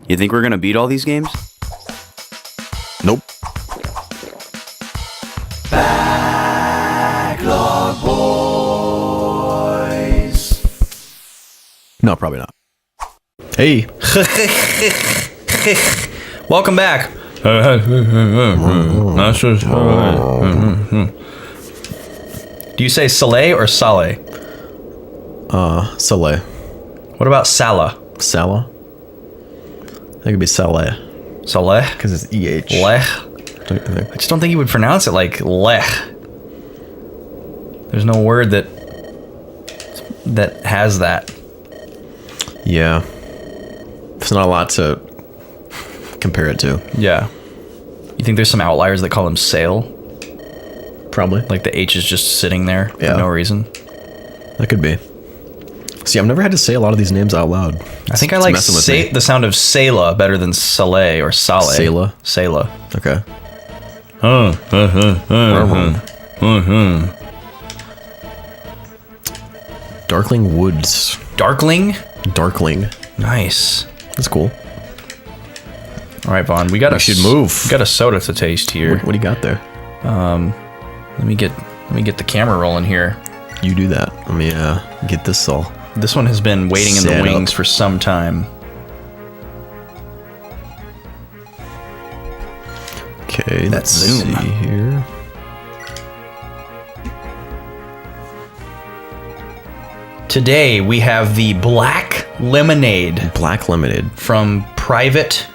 You think we're gonna beat all these games? Nope. Backlog boys. No, probably not. Hey. Welcome back. Do you say Saleh or Saleh? Saleh. What about Salah? Salah? That could be Saleh. Saleh? Because it's EH. Leh? Don't you think? I just don't think you would pronounce it like Leh. There's no word that has that. Yeah. There's not a lot to compare it to. Yeah. You think there's some outliers that call him Sale? Probably. Like the H is just sitting there for no reason? That could be. See, I've never had to say a lot of these names out loud. I think I like the sound of Selah better than Saleh or Saleh. Selah? Selah. Okay. Darkling Woods. Darkling? Darkling. Nice. That's cool. All right, Vaughn. We should move. We got a soda to taste here. What do you got there? Let me get the camera rolling here. You do that. Let me get this all. This one has been waiting in the wings for some time. Okay, Let's see zoom here. Today we have the Black Lemonade Black Lemonade. from Private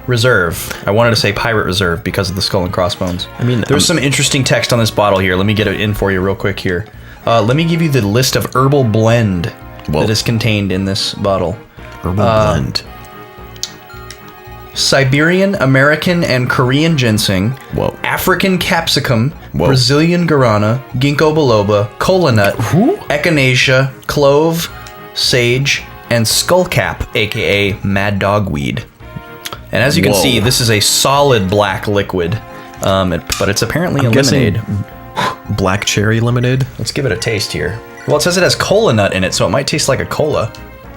Reserve. I wanted to say Pirate Reserve because of the skull and crossbones. I mean, there's some interesting text on this bottle here. Let me get it in for you real quick here. Let me give you the list of herbal blend that is contained in this bottle. Herbal blend. Siberian, American, and Korean ginseng, Whoa. African capsicum, Brazilian guarana, ginkgo biloba, kola nut, echinacea, clove, sage, and skullcap, aka mad dog weed. And as you can see, this is a solid black liquid, but it's apparently a lemonade. Black cherry lemonade. Let's give it a taste here. Well, it says it has kola nut in it, so it might taste like a cola.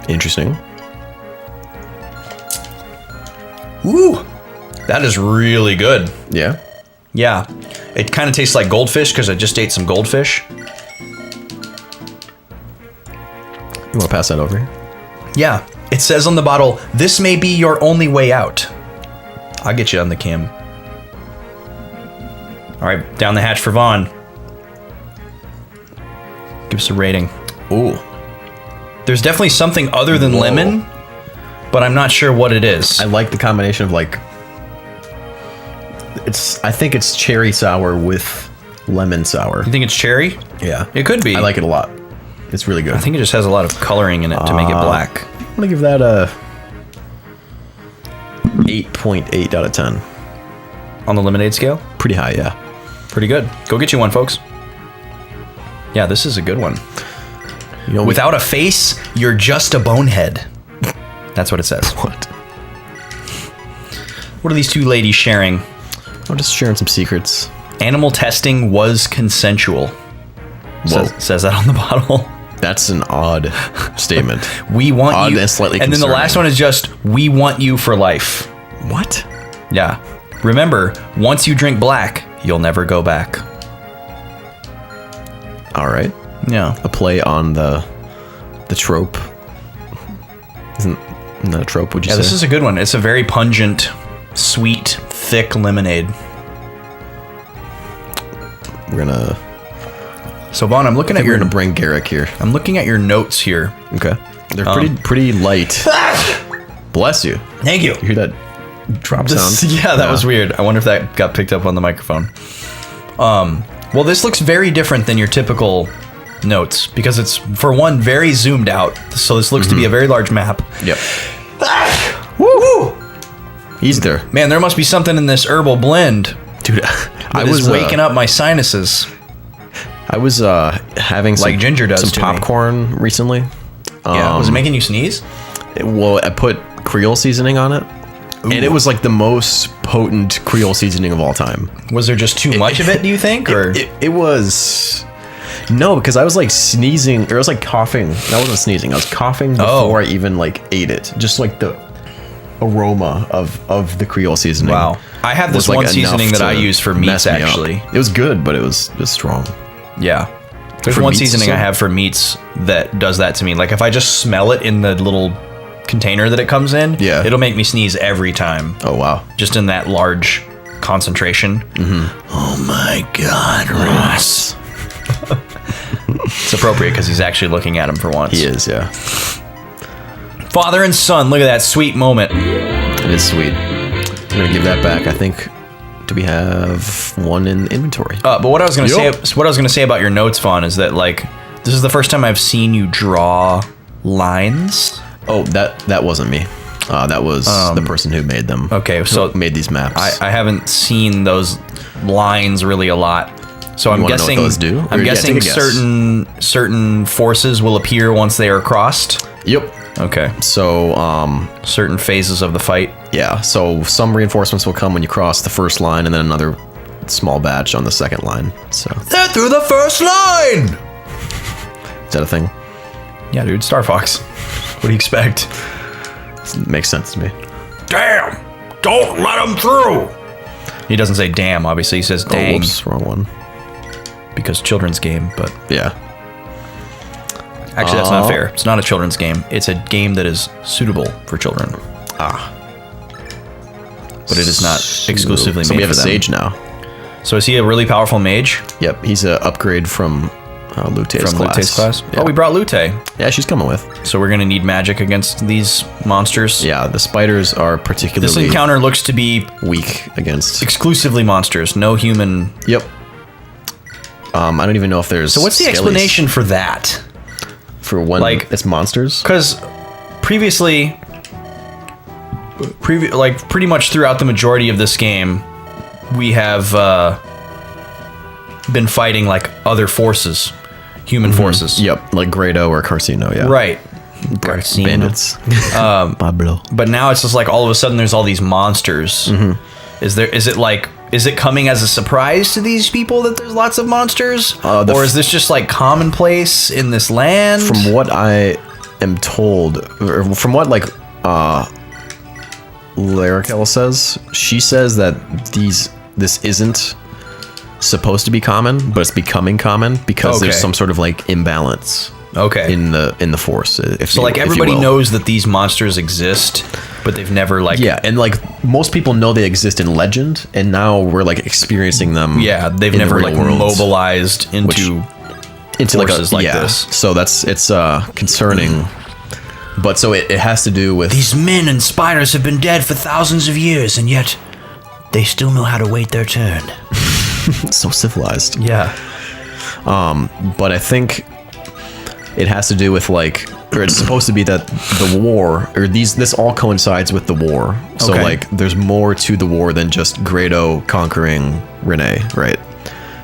Interesting. Ooh, that is really good. Yeah. Yeah, it kind of tastes like goldfish because I just ate some goldfish. You want to pass that over here? Yeah, it says on the bottle, "This may be your only way out." I'll get you on the cam. All right, down the hatch for Vaughn. Give us a rating. Ooh. There's definitely something other than lemon, but I'm not sure what it is. I like the combination of like, I think it's cherry sour with lemon sour. You think it's cherry? Yeah. It could be. I like it a lot. It's really good. I think it just has a lot of coloring in it to make it black. I'm gonna give that a 8.8 out of 10. On the lemonade scale? Pretty high, yeah. Pretty good. Go get you one, folks. Yeah, this is a good one. You know, Without a face, you're just a bonehead. That's what it says. What? What are these two ladies sharing? I'm just sharing some secrets. Animal testing was consensual. Says that on the bottle. That's an odd statement. We want odd you. And slightly and then the last one is just, we want you for life. What? Yeah. Remember, once you drink black, you'll never go back. All right. Yeah. A play on the trope. Isn't that a trope, would you say? This is a good one. It's a very pungent, sweet, thick lemonade. We're gonna... So Vaughn, I'm looking at We're your... gonna bring Garrick here. I'm looking at your notes here. Okay. They're pretty light. Bless you. Thank you. You hear that drop sound? Yeah, that was weird. I wonder if that got picked up on the microphone. Well, this looks very different than your typical notes because it's, for one, very zoomed out. So this looks to be a very large map. Yep. Woo! He's there. Man, there must be something in this herbal blend. Dude, I was waking up my sinuses. I was having some, like ginger does some to popcorn recently. Yeah, was it making you sneeze? Well, I put Creole seasoning on it. Ooh. And it was like the most potent Creole seasoning of all time. Was there just too much of it, do you think? Or it was... No, because I was like sneezing, or I was like coughing. That wasn't sneezing. I was coughing before I even like ate it. Just like the aroma of the Creole seasoning. Wow. I have this was, one enough seasoning that to I use for mess meats, me up. actually. It was good, but it was strong. Yeah. There's For one meats, seasoning so? I have for meats that does that to me. Like if I just smell it in the little container that it comes in, Yeah. it'll make me sneeze every time. Oh wow. Just in that large concentration. Oh my God, Ross. It's appropriate because he's actually looking at him for once. He is, yeah. Father and son, look at that sweet moment. It is sweet. I'm gonna give that back. I think. Do we have one in inventory? But what I was gonna Yup. say about your notes, Vaughn, is that like this is the first time I've seen you draw lines. Oh, that wasn't me. That was the person who made them. Okay, so Who made these maps. I haven't seen those lines really a lot. So I'm wanna know what guessing those do? I'm Or, yeah, guessing take a guess. certain forces will appear once they are crossed. Yep. Okay. So Certain phases of the fight. yeah. So some reinforcements will come when you cross the first line, and then another small batch on the second line. So They're through the first line. is that a thing? Yeah, dude, Star Fox. What do you expect? Makes sense to me. Damn! Don't let them through. He doesn't say damn, obviously. He says Oh, dang whoops, wrong one. because children's game, but Yeah. actually that's not fair. It's not a children's game. It's a game that is suitable for children. But it is not exclusively So made we have for a them. sage now. So is he a really powerful mage Yep, he's an upgrade from Lute's from class. Lute's class? Yeah. Oh, we brought Lute. Yeah, she's coming with. So we're gonna need magic against these monsters. Yeah, the spiders are This particularly encounter looks to be weak against. exclusively monsters, no human. Yep. I don't even know if there's. So what's the scalies explanation for that? for when like- it's monsters? Because previously, like pretty much throughout the majority of this game, we have been fighting like other forces, human forces. Yep, like Grado or Carcino. Yeah. Right. Bandits. Pablo. But now it's just like all of a sudden there's all these monsters. Is it coming as a surprise to these people that there's lots of monsters? Or is this just like commonplace in this land? From what I am told, or from what like Larakel says, she says that this isn't supposed to be common, but it's becoming common because there's Okay. some sort of like imbalance Okay. in the force. So like everybody knows that these monsters exist, but they've never like Yeah, and like most people know they exist in legend, and now we're like experiencing them. they've in the never real like world. mobilized into into forces like yeah. this. So it's concerning. But so it has to do with These men and spiders have been dead for thousands of years, and yet they still know how to wait their turn. so civilized. Yeah. But I think it has to do with like, or it's supposed to be that the war, or this all coincides with the war. So Okay. like, there's more to the war than just Grado conquering Renee, right?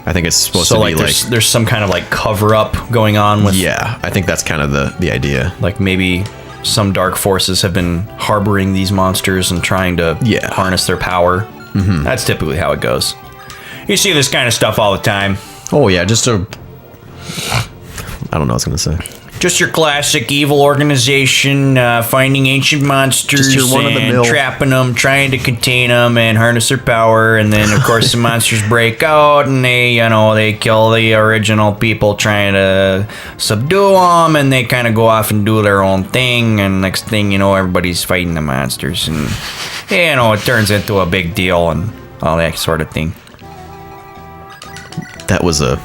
I think it's supposed So to like be there's some kind of like cover up going on with yeah. I think that's kind of the idea. like maybe some dark forces have been harboring these monsters and trying to Yeah. harness their power. That's typically how it goes. You see this kind of stuff all the time. Oh yeah, just a. I don't know what I was gonna say. Just your classic evil organization, finding ancient monsters Just your and one-of-the-mill. trapping them, trying to contain them and harness their power. And then, of course, the monsters break out and they kill the original people trying to subdue them. And they kind of go off and do their own thing. And next thing you know, everybody's fighting the monsters. And, it turns into a big deal and all that sort of thing. That was a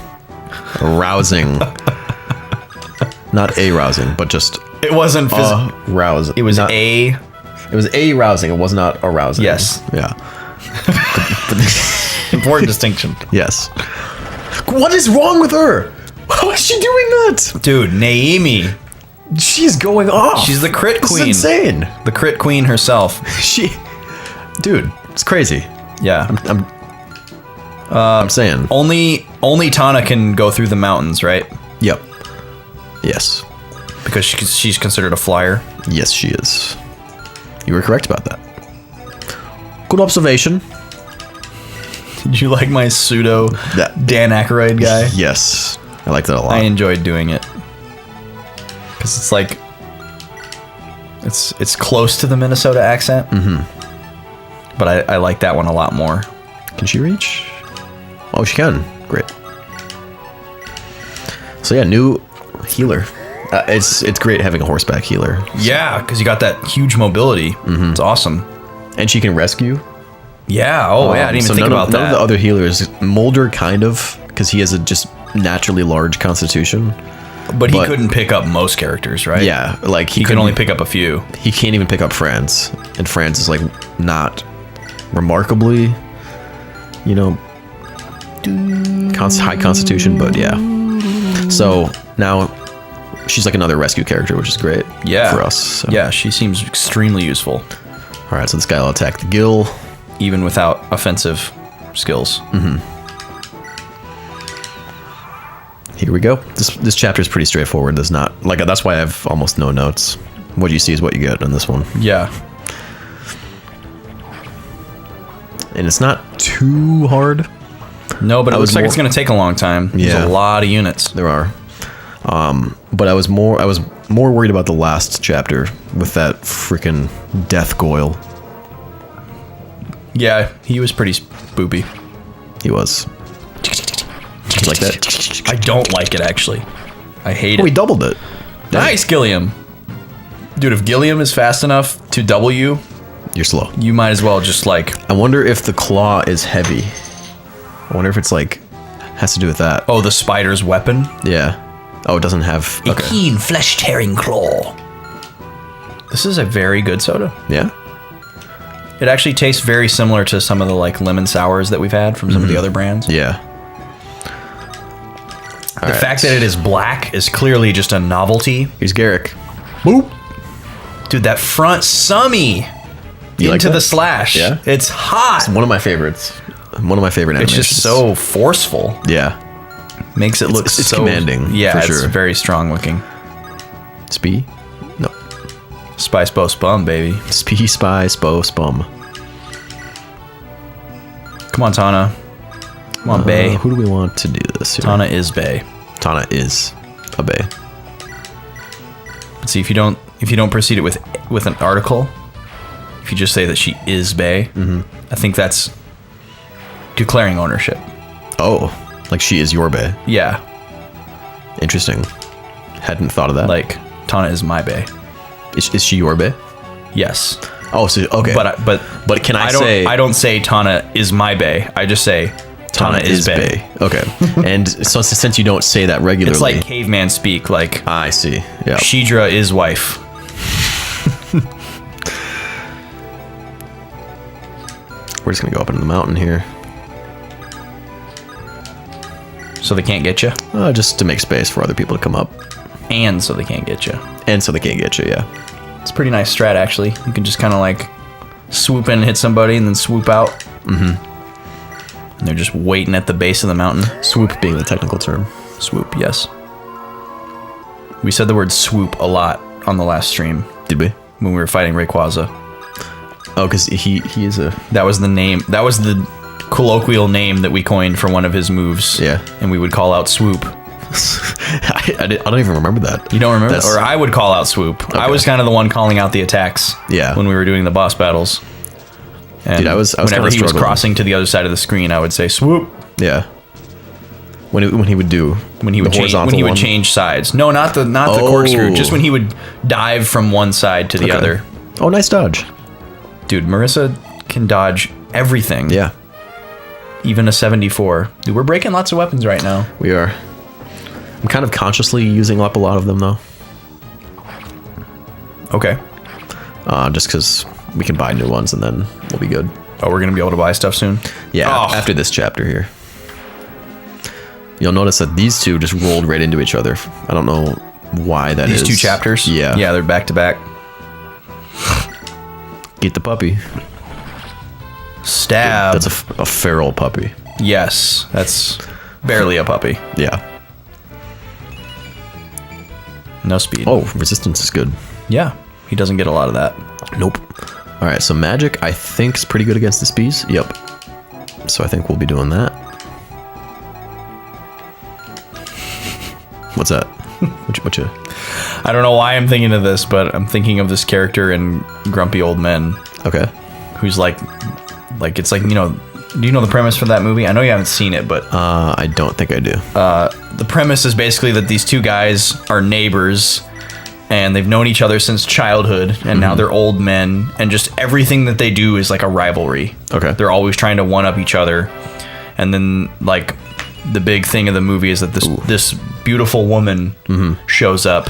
rousing. Not a rousing, but just It wasn't physical. rousing. It was not, It was a rousing. It was not arousing. Yes. Yeah. important distinction. Yes. What is wrong with her? How is she doing that? Dude, Naomi. She's going off. She's the crit This is queen. insane. The crit queen herself. Dude, it's crazy. Yeah. I'm saying. Only Tana can go through the mountains, right? Yep. Yes. Because she's considered a flyer. Yes, she is. You were correct about that. Good observation. Did you like my pseudo Dan Aykroyd guy? Yes. I like that a lot. I enjoyed doing it. Because it's like, It's close to the Minnesota accent. Mm-hmm. But I like that one a lot more. Can she reach? Oh, she can. Great. So yeah, new healer. It's great having a horseback healer. Yeah, because you got that huge mobility. Mm-hmm. It's awesome. And she can rescue. Yeah. Oh, yeah. I didn't even think about that. None of the other healers, Mulder kind of, because he has a just naturally large constitution. But he couldn't pick up most characters, right? Yeah, like he could only pick up a few. He can't even pick up Franz, and Franz is like not remarkably, you know, high constitution, but yeah. So now she's like another rescue character, which is great. Yeah, for us. So. Yeah, she seems extremely useful. All right, so this guy will attack the gill, even without offensive skills. Mm-hmm. Here we go. This chapter is pretty straightforward. There's not like that's why I have almost no notes. What you see is what you get in this one. Yeah. And it's not too hard. No, but it looks like it's going to take a long time. There's a lot of units. There are. But I was more worried about the last chapter with that freaking death Goyle. Yeah, he was pretty spoopy. He was. Like that. I don't like it, actually. I hate it. Oh, he doubled it. Nice, Gilliam. Dude, if Gilliam is fast enough to double you, you're slow. You might as well just like... I wonder if the claw is heavy. I wonder if it's like... has to do with that. Oh, the spider's weapon? Yeah. Oh, it doesn't have... A keen, flesh-tearing claw. This is a very good soda. Yeah? It actually tastes very similar to some of the like lemon sours that we've had from some of the other brands. Yeah. The fact that it is black is clearly just a novelty. Here's Garrick. Boop. Dude, that front summy into the slash. Yeah. It's hot. It's one of my favorites. One of my favorite animations. It's just so forceful. Yeah. Makes it look it's so commanding. Yeah, for sure. It's very strong looking. Spee? No. Spice Bo Spum, baby. Spee, Spice, Bo, Spum. Come on, Tana. Come on, Bay. Who do we want to do this here? Tana is Bay. Tana is a Bay. But see, if you don't proceed it with an article, if you just say that she is Bay, I think that's declaring ownership. Oh, like she is your Bay. Yeah. Interesting. Hadn't thought of that. Like Tana is my Bay. Is she your Bay? Yes. Oh, so okay. But can I say I don't say Tana is my Bay. I just say Tana is Bay. Okay. And so since you don't say that regularly, it's like caveman speak. Like I see. Yeah. Shidra is wife. We're just gonna go up into the mountain here. So they can't get you? Just to make space for other people to come up. And so they can't get you. And so they can't get you, yeah. It's a pretty nice strat, actually. You can just kind of like swoop in and hit somebody and then swoop out. Mm-hmm. And they're just waiting at the base of the mountain. Swoop being the technical term. Swoop, yes. We said the word swoop a lot on the last stream. Did we? When we were fighting Rayquaza. Oh, because he is a... That was the name. That was the colloquial name that we coined for one of his moves. Yeah. And we would call out swoop. I don't even remember that. You don't remember that? Or I would call out swoop. Okay. I was kind of the one calling out the attacks. Yeah. When we were doing the boss battles. And dude, I was whenever he was crossing to the other side of the screen, I would say swoop. Yeah. When he would change sides. No, not the corkscrew. Just when he would dive from one side to the other. Oh, nice dodge. Dude, Marissa can dodge everything. Yeah. Even a 74. Dude, we're breaking lots of weapons right now. We are. I'm kind of consciously using up a lot of them, though. Okay. Just because we can buy new ones and then we'll be good. Oh, we're going to be able to buy stuff soon? Yeah, after this chapter here. You'll notice that these two just rolled right into each other. I don't know why that is. These two chapters? Yeah. Yeah, they're back to back. Get the puppy. Stab. That's a feral puppy. Yes, that's barely a puppy. Yeah. No speed. Oh, resistance is good. Yeah, he doesn't get a lot of that. Nope. All right, so magic I think is pretty good against the speeds. Yep. So I think we'll be doing that. What's that? What you? I don't know why I'm thinking of this, but I'm thinking of this character in Grumpy Old Men Okay. who's like it's like, you know, do you know the premise for that movie? I know you haven't seen it, but I don't think I do. the premise is basically that these two guys are neighbors and they've known each other since childhood, and now they're old men, and just everything that they do is like a rivalry. Okay. They're always trying to one up each other. And then like the big thing of the movie is that this beautiful woman shows up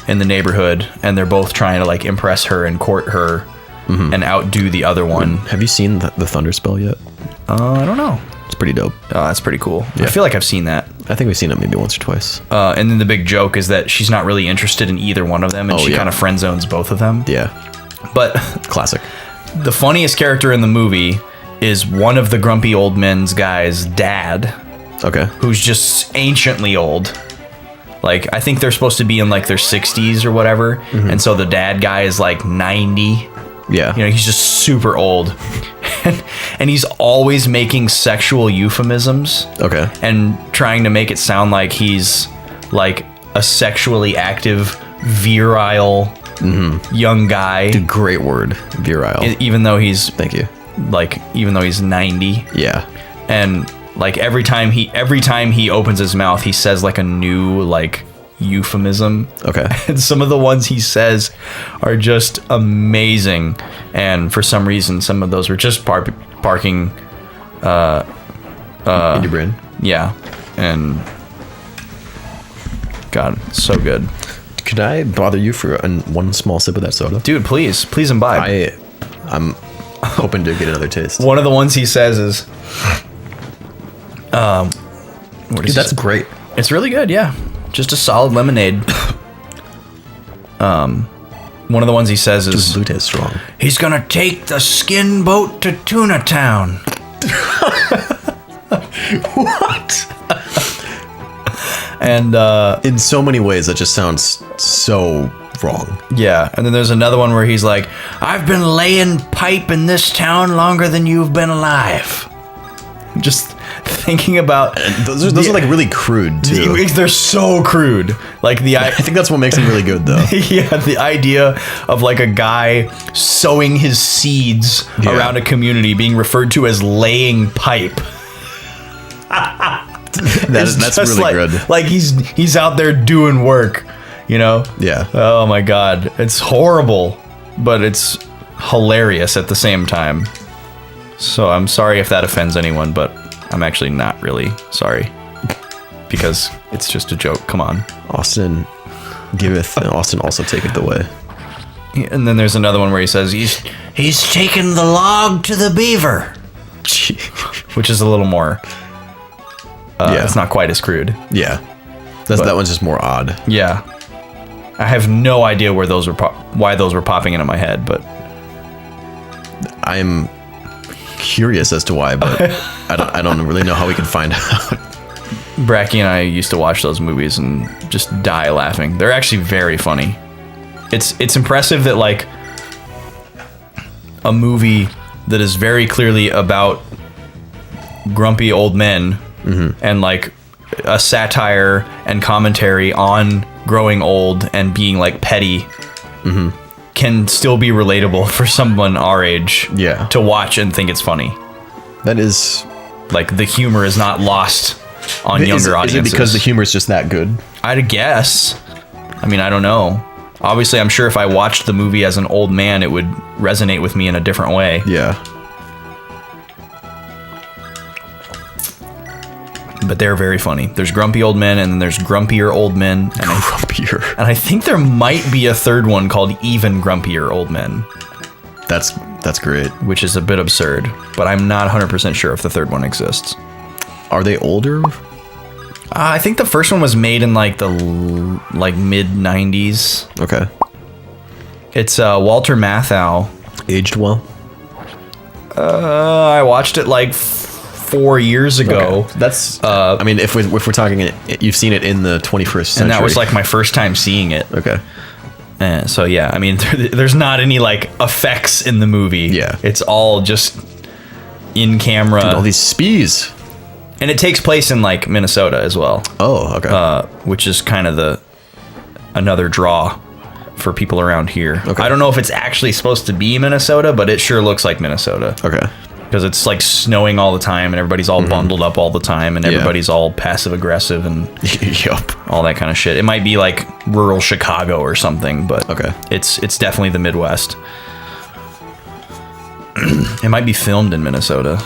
in the neighborhood, and they're both trying to like impress her and court her and outdo the other one. Have you seen the Thunder Spell yet? I don't know. It's pretty dope. That's pretty cool. I feel like I've seen that. I think we've seen it maybe once or twice. And then the big joke is that she's not really interested in either one of them, and she kind of friend zones both of them. Yeah. But Classic. the funniest character in the movie is one of the Grumpy Old Men's guys' dad, Okay. who's just anciently old. Like, I think they're supposed to be in like their 60s or whatever, and so the dad guy is like 90. Yeah. You know, he's just super old. And he's always making sexual euphemisms. Okay. And trying to make it sound like he's like a sexually active, virile young guy. Great word. Virile. Even though he's Thank you. like, even though he's 90. Yeah. And like every time he opens his mouth, he says like a new like euphemism. Okay. And some of the ones he says are just amazing, and for some reason some of those were just parking In your brain. yeah, and God, so good. Could I bother you for one small sip of that soda? Dude, please imbibe. I'm hoping to get another taste. One of the ones he says is Dude, that's great. it's really good, yeah. Just a solid lemonade. One of the ones he says is Blue tastes strong. He's gonna take the skin boat to Tuna Town. What? and In so many ways, that just sounds so wrong. yeah, and then there's another one where he's like, I've been laying pipe in this town longer than you've been alive. just thinking about Those are like really crude too. they're so crude. Like I think that's what makes them really good though. yeah, the idea of like a guy sowing his seeds around a community being referred to as laying pipe. That's really like, good. Like he's out there doing work, you know? Yeah. Oh my God. It's horrible, but it's hilarious at the same time. So I'm sorry if that offends anyone, but I'm actually not really sorry, because it's just a joke. Come on. Austin giveth, and Austin also taketh away. And then there's another one where he says He's taken the log to the beaver. which is a little more. It's not quite as crude. Yeah. That one's just more odd. Yeah. I have no idea where those were why those were popping into my head, but I'm curious as to why, but I don't really know how we can find out. Bracky and I used to watch those movies and just die laughing. They're actually very funny. It's impressive that like a movie that is very clearly about grumpy old men and like a satire and commentary on growing old and being like petty can still be relatable for someone our age to watch and think it's funny. That is Like the humor is not lost on younger audiences. Is it because the humor is just that good? I'd guess. I mean, I don't know. Obviously, I'm sure if I watched the movie as an old man, it would resonate with me in a different way. Yeah. But they're very funny. There's grumpy old men, and then there's grumpier old men. And Grumpier. I think there might be a third one called Even Grumpier Old Men, That's great. which is a bit absurd. But I'm not 100% sure if the third one exists. Are they older? I think the first one was made in like the mid 90s. Okay. It's Walter Matthau. Aged well? I watched it like 4 years ago. Okay. That's I mean, if we're talking it, you've seen it in the 21st century. And that was like my first time seeing it. Okay. So yeah, I mean, there's not any like effects in the movie. Yeah. It's all just in camera. All these spees. And it takes place in like Minnesota as well. Oh, okay. Which is kind of another draw for people around here. Okay. I don't know if it's actually supposed to be Minnesota, but it sure looks like Minnesota. Okay. Because it's like snowing all the time and everybody's all bundled up all the time and everybody's all passive aggressive and Yup. all that kind of shit. It might be like rural Chicago or something, but Okay. it's definitely the Midwest. It might be filmed in Minnesota.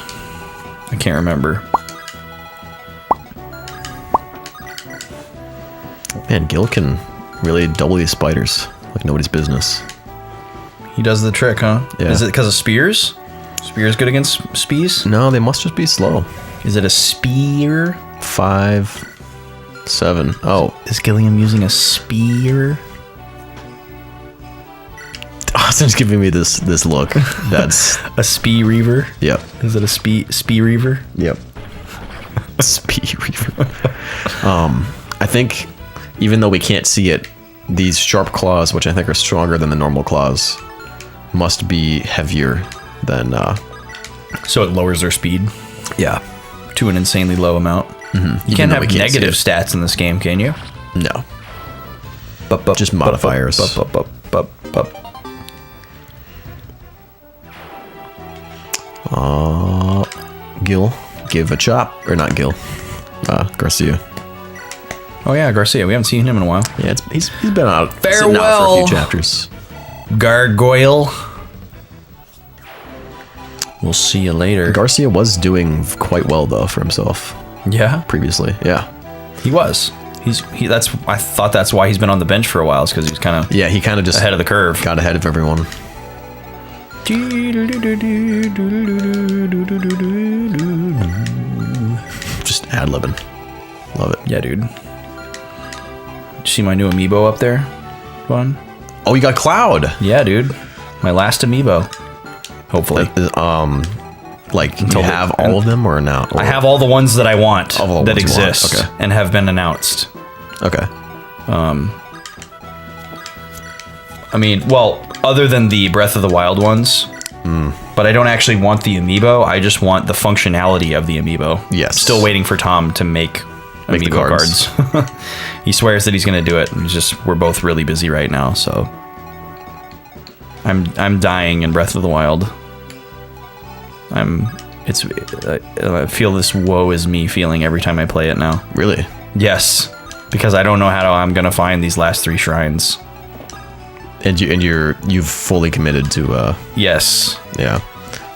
I can't remember. Man, Gil can really double these spiders like nobody's business. He does the trick, huh? Yeah. Is it because of spears? Spears good against spees? No, they must just be slow. Is it a spear? 5, 7. Oh, Is Gilliam using a spear? Austin's giving me this look. That's A spee reaver? yep. Is it a spee reaver? Yep. Speed Reaver. I think even though we can't see it, these sharp claws, which I think are stronger than the normal claws, must be heavier than So it lowers their speed yeah. to an insanely low amount. Mm-hmm. You can't though have we can't see negative it. stats in this game, can you? No. Just modifiers. Gil, give a chop. Or not Gil. Garcia. Oh yeah, Garcia. We haven't seen him in a while. Yeah, he's been out. Sitting out Farewell. for a few chapters. Gargoyle. We'll see you later. Garcia was doing quite well though for himself Yeah, previously. Yeah. he was. I thought that's why he's been on the bench for a while. Is because he's kind of Yeah, he kind of just ahead of the curve. got ahead of everyone. Just ad-libbing. Love it. Yeah, dude. Did you see my new amiibo up there? Fun. Oh, you got Cloud. Yeah, dude. My last amiibo. Hopefully. Like, do you Until have the- all of them or now? I have all the ones that I want All the that ones you want, exist okay. and have been announced. Okay. I mean, well, other than the Breath of the Wild ones. But I don't actually want the amiibo. I just want the functionality of the amiibo. Yes. Still waiting for Tom to make Make the amiibo cards. cards. He swears that he's going to do it. It's just we're both really busy right now, so I'm dying in Breath of the Wild. I feel this woe is me feeling every time I play it now. Really? Yes, because I don't know how I'm going to find these last 3 shrines. And you've fully committed to Yes. yeah.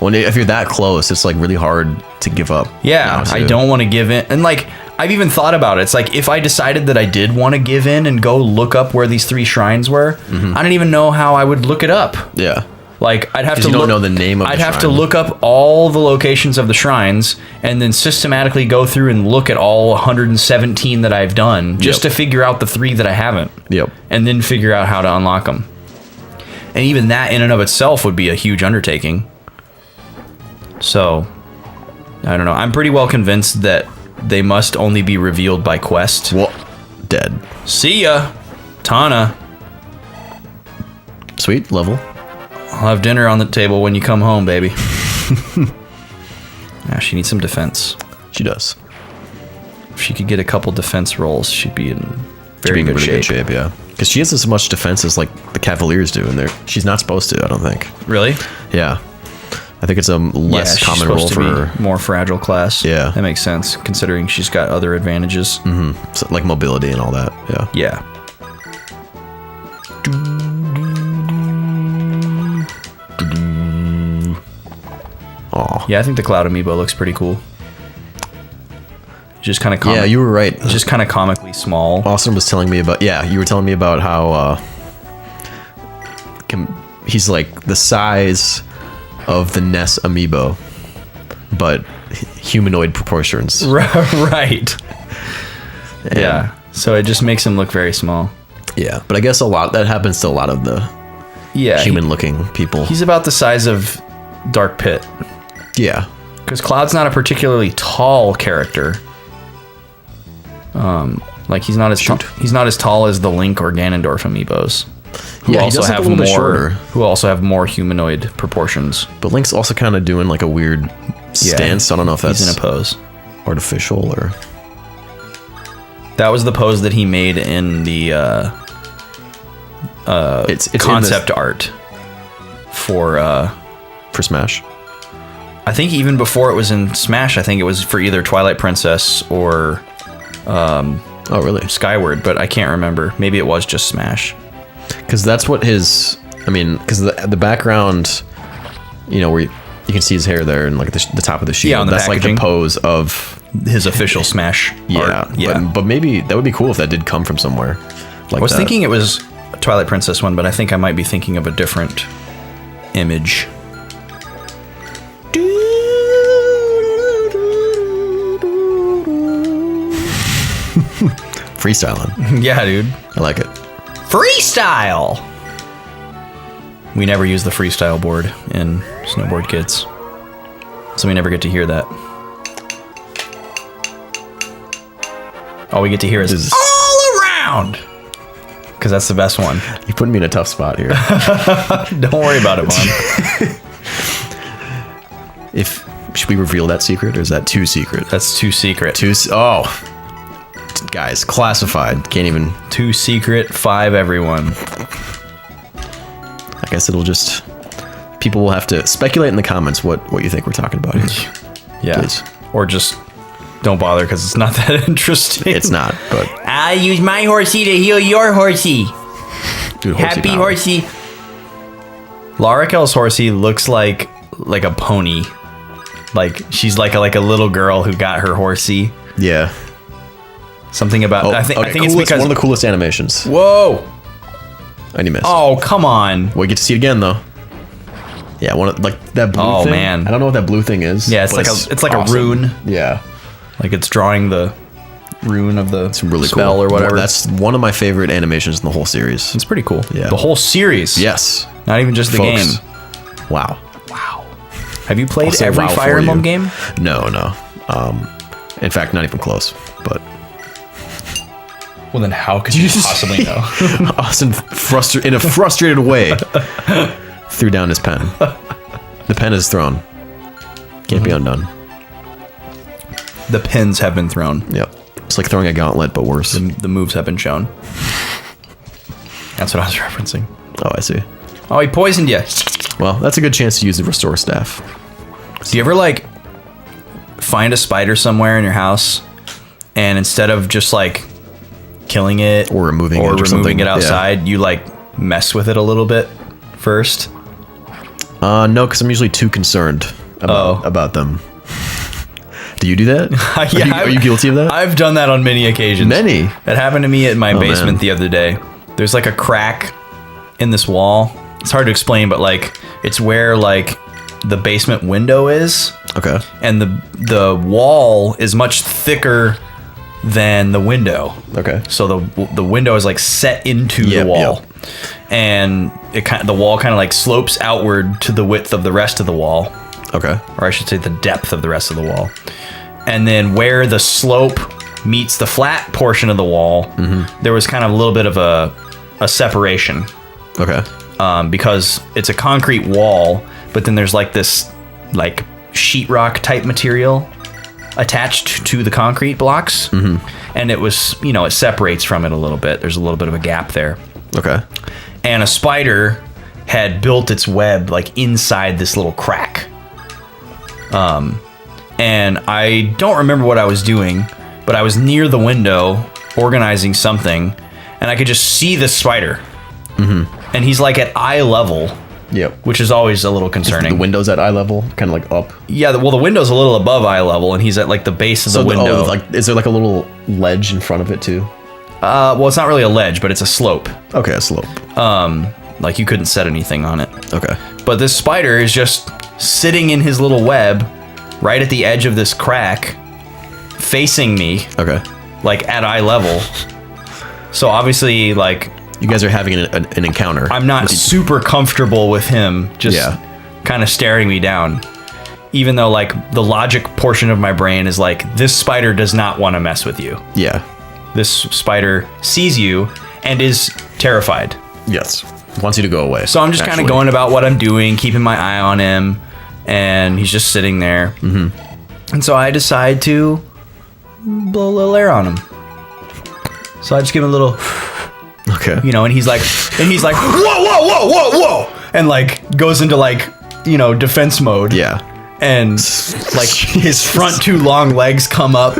Well, if you're that close, it's like really hard to give up. Yeah, now, I too. don't want to give in. And like, I've even thought about it. It's like, if I decided that I did want to give in and go look up where these 3 shrines were, I don't even know how I would look it up. Yeah. Like, I'd have 'Cause to you don't know the name of the I'd have to shrine. look up all the locations of the shrines and then systematically go through and look at all 117 that I've done just Yep. to figure out the 3 that I haven't. Yep. And then figure out how to unlock them. And even that in and of itself would be a huge undertaking. So, I don't know. I'm pretty well convinced that they must only be revealed by quest. Well, dead. See ya, Tana. Sweet level. I'll have dinner on the table when you come home, baby. Yeah, she needs some defense. She does. If she could get a couple defense rolls, she'd be in very Being in good really shape. good shape, yeah. Because she has as much defense as like the Cavaliers do, and she's not supposed to. I don't think. Really? Yeah. I think it's a less she's common role supposed to for be more fragile class. Yeah. That makes sense, considering she's got other advantages. like mobility and all that. Yeah. Yeah. Aw. Yeah, I think the Cloud Amiibo looks pretty cool. Just kind of Yeah, you were right. just kind of comically small. Austin was telling me about. Yeah, you were telling me about how he's like the size of the Ness amiibo, but humanoid proportions. Right. Yeah. So it just makes him look very small. Yeah, but I guess that happens to a lot of the Yeah. human-looking people. He's about the size of Dark Pit. Yeah, Because Cloud's not a particularly tall character. Like he's not as tall as the Link or Ganondorf amiibos. Who Yeah, he also does look have a little bit more shorter. who also have more humanoid proportions. but Link's also kind of doing like a weird stance. I don't know if he's that's in a pose. artificial or. That was the pose that he made in the it's concept art for Smash. I think even before it was in Smash, I think it was for either Twilight Princess or Oh, really? Skyward, but I can't remember. Maybe it was just Smash. Because that's what his... I mean, because the background, you know, where you can see his hair there and like the top of the shield. Yeah, on the that's packaging. like the pose of His official Smash art. Yeah. But maybe that would be cool if that did come from somewhere. Like I was that. thinking it was a Twilight Princess one, but I think I might be thinking of a different image. Freestyling. Yeah, dude. I like it. Freestyle! We never use the freestyle board in Snowboard Kids, so we never get to hear that. All we get to hear is all around, because that's the best one. You're putting me in a tough spot here. Don't worry about it, Mom. Should we reveal that secret, or is that too secret? That's too secret. Guys, classified. Can't even... Too secret. 5 everyone. I guess it'll just... People will have to speculate in the comments what you think we're talking about here. Yeah. Please. Or just don't bother because it's not that interesting. It's not, but... I use my horsey to heal your horsey. Dude, Happy power. horsey. Larakel's horsey looks like a pony. Like she's like a little girl who got her horsey. Yeah. Something about I think it's coolest, because one of the coolest animations. Whoa! And you missed. Oh, come on. We get to see it again though. Yeah, one of, like that blue Oh, thing. man. I don't know what that blue thing is. Yeah, it's but like awesome. a rune. Yeah. Like it's drawing the rune of the It's really spell cool. or whatever. That's one of my favorite animations in the whole series. It's pretty cool. Yeah. The whole series. Yes. Not even just the Folks. game. Wow. Wow. Have you played Also, every wow Fire for Emblem you. game? No. In fact, not even close. But Well, then how could you possibly know? Austin, in a frustrated way, threw down his pen. The pen is thrown. Can't be undone. The pins have been thrown. Yep. It's like throwing a gauntlet, but worse. The moves have been shown. That's what I was referencing. Oh, I see. Oh, he poisoned you. Well, that's a good chance to use the restore staff. Do you ever like find a spider somewhere in your house and instead of just like killing it Or removing it or something, it yeah. outside, you like mess with it a little bit first? No, because I'm usually too concerned about them. Do you do that? Are you guilty of that? I've done that on many occasions. Many? That happened to me at my basement man. the other day. There's like a crack in this wall. It's hard to explain, but like it's where like the basement window is. Okay. And the wall is much thicker than the window. Okay. So the window is like set into the wall. Yep. And the wall kind of like slopes outward to the width of the rest of the wall. Okay. Or I should say the depth of the rest of the wall. And then where the slope meets the flat portion of the wall, there was kind of a little bit of a separation. Okay. Because it's a concrete wall, but then there's like this like sheetrock type material attached to the concrete blocks. And it was, it separates from it a little bit. There's a little bit of a gap there. Okay. And a spider had built its web like inside this little crack. And I don't remember what I was doing, but I was near the window organizing something, and I could just see the spider. And he's like at eye level, Yep. which is always a little concerning. The window's at eye level, kind of like up. Yeah, the window's a little above eye level, and he's at like the base of the window. Is there like a little ledge in front of it too? Well, it's not really a ledge, but it's a slope. Okay, a slope. Like you couldn't set anything on it. Okay. But this spider is just sitting in his little web right at the edge of this crack, facing me, Okay. like at eye level. So obviously, like, You guys are having an encounter. I'm not super comfortable with him just Yeah. kind of staring me down. Even though, like, the logic portion of my brain is like, this spider does not want to mess with you. Yeah. This spider sees you and is terrified. Yes. Wants you to go away. So I'm just kind of going about what I'm doing, keeping my eye on him, and he's just sitting there. And so I decide to blow a little air on him. So I just give him a little, Okay. and he's like, and he's like, whoa, and like goes into like, you know, defense mode. Yeah. And like his front two long legs come up,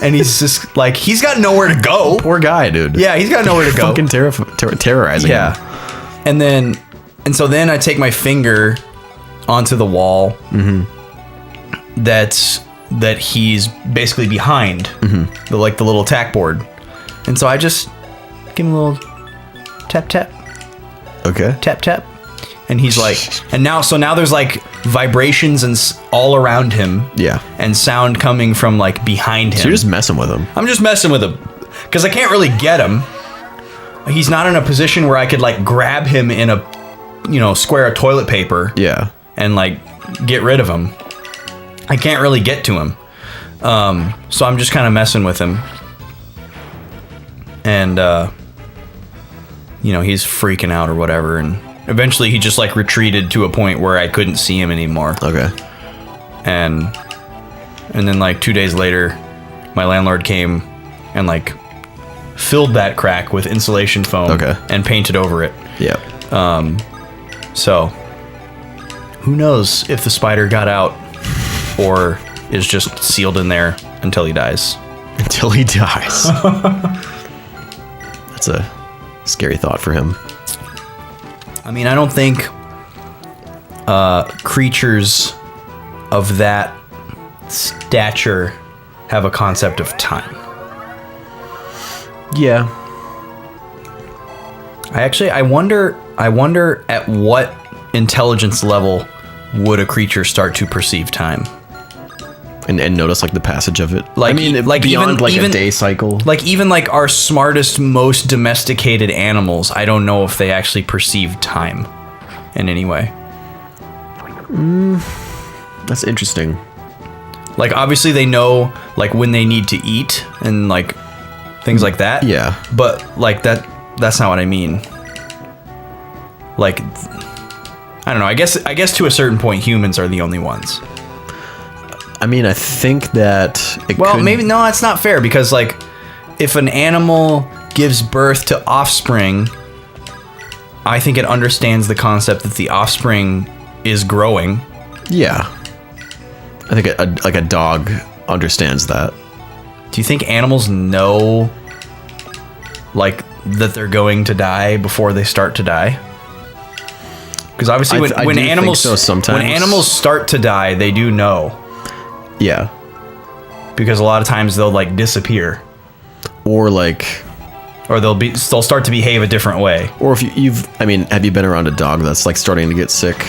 and he's just like, he's got nowhere to go. Poor guy, dude. Yeah, he's got nowhere to go. Fucking terrorizing him. And so then I take my finger onto the wall that he's basically behind, the little attack board. And so I just give him a little tap tap. Okay. Tap tap. And he's like, and now there's like vibrations and all around him. Yeah. And sound coming from like behind him. So you're just messing with him. I'm just messing with him because I can't really get him. He's not in a position where I could like grab him in a, you know, square of toilet paper. Yeah. And like get rid of him. I can't really get to him. So I'm just kind of messing with him. And, you know, he's freaking out or whatever. And eventually he just like retreated to a point where I couldn't see him anymore. Okay. And then like 2 days later, my landlord came and like filled that crack with insulation foam. Okay. And painted over it. Yeah. So who knows if the spider got out or is just sealed in there until he dies. Until he dies. That's a scary thought for him. I mean, I don't think creatures of that stature have a concept of time. Yeah. I wonder at what intelligence level would a creature start to perceive time? And notice like the passage of it. Like, I mean, like beyond even a day cycle. Like even like our smartest, most domesticated animals, I don't know if they actually perceive time in any way. That's interesting. Like obviously they know like when they need to eat and like things like that. Yeah. But like that's not what I mean. Like I don't know. I guess to a certain point humans are the only ones. I mean, I think that maybe no, that's not fair because like if an animal gives birth to offspring, I think it understands the concept that the offspring is growing. Yeah. I think a dog understands that. Do you think animals know like that they're going to die before they start to die? Because obviously when animals start to die, they do know. Yeah. Because a lot of times they'll like disappear. Or they'll start to behave a different way. Or if have you been around a dog that's like starting to get sick?